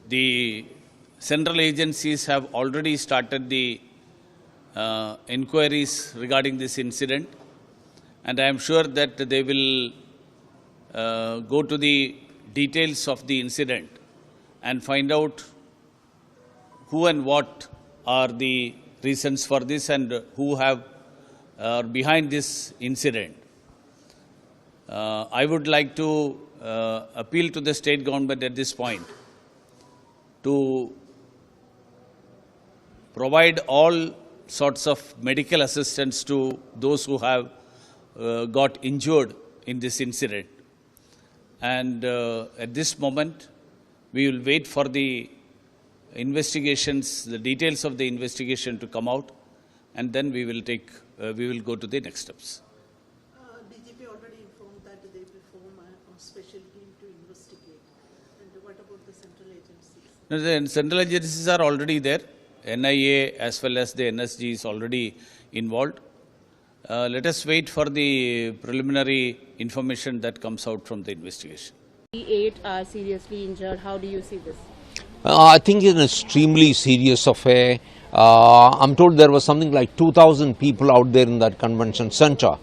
The central agencies have already started the inquiries regarding this incident, and I am sure that they will go to the details of the incident and find out who and what are the reasons for this and who are behind this incident. I would like to appeal to the state government at this point to provide all sorts of medical assistance to those who have got injured in this incident. And at this moment, we will wait for the investigations, the details of the investigation to come out, and then we will go to the next steps. DGP already informed that they will form a special team to investigate. And what about the central agencies? No, the central agencies are already there. NIA as well as the NSG is already involved. Let us wait for the preliminary information that comes out from the investigation. 8 are seriously injured. How do you see this? I think it's an extremely serious affair. I'm told there was something like 2,000 people out there in that convention center,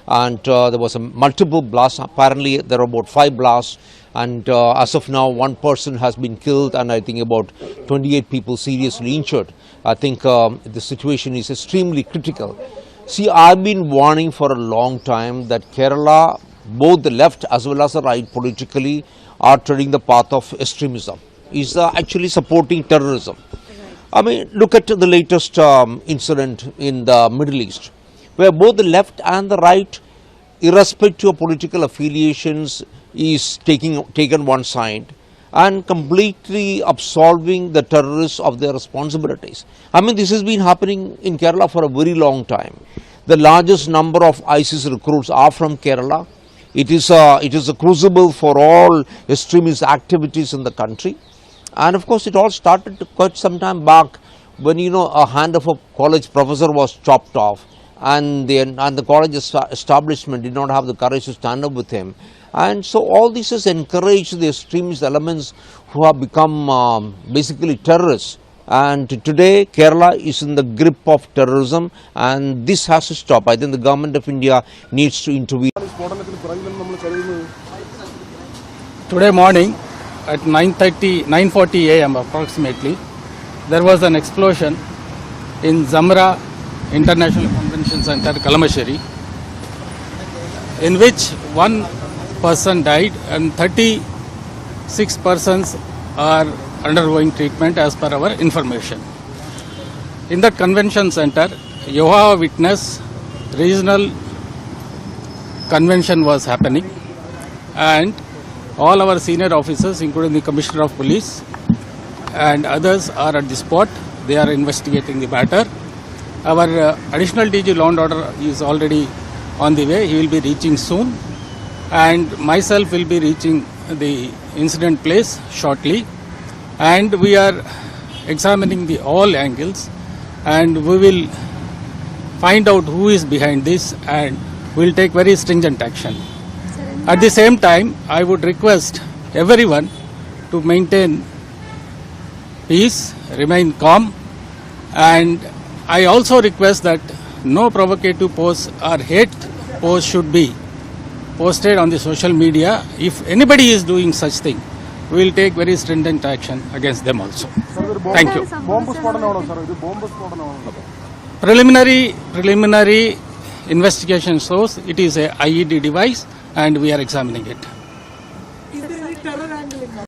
and there was multiple blasts. Apparently there are about 5 blasts, and as of now 1 person has been killed and I think about 28 people seriously injured. I think the situation is extremely critical. See, I've been warning for a long time that Kerala, both the left as well as the right politically, are treading the path of extremism. Is actually supporting terrorism. I mean, look at the latest incident in the Middle East, where both the left and the right, irrespective of political affiliations, is taken one side and completely absolving the terrorists of their responsibilities. I mean, this has been happening in Kerala for a very long time. The largest number of ISIS recruits are from Kerala. It is a crucible for all extremist activities in the country. And of course, it all started quite some time back when, a hand of a college professor was chopped off, and the college establishment did not have the courage to stand up with him. And so all this has encouraged the extremist elements who have become basically terrorists. And today Kerala is in the grip of terrorism, and this has to stop. I think the government of India needs to intervene. Today morning at 9:40 a.m. approximately, there was an explosion in Zamra International Convention Center, Kalamassery, in which 1 person died and 36 persons are undergoing treatment as per our information. In that convention center, Jehovah Witness regional convention was happening, and all our senior officers, including the Commissioner of Police and others, are at the spot. They are investigating the matter. Our additional DG Law and Order is already on the way. He will be reaching soon, and myself will be reaching the incident place shortly. And we are examining all angles, and we will find out who is behind this, and we will take very stringent action. At the same time, I would request everyone to maintain peace, remain calm, and I also request that no provocative posts or hate posts should be posted on the social media. If anybody is doing such thing, we will take very stringent action against them also. Thank you. Preliminary investigation shows it is a IED device and we are examining it. Is there any terror angle in that?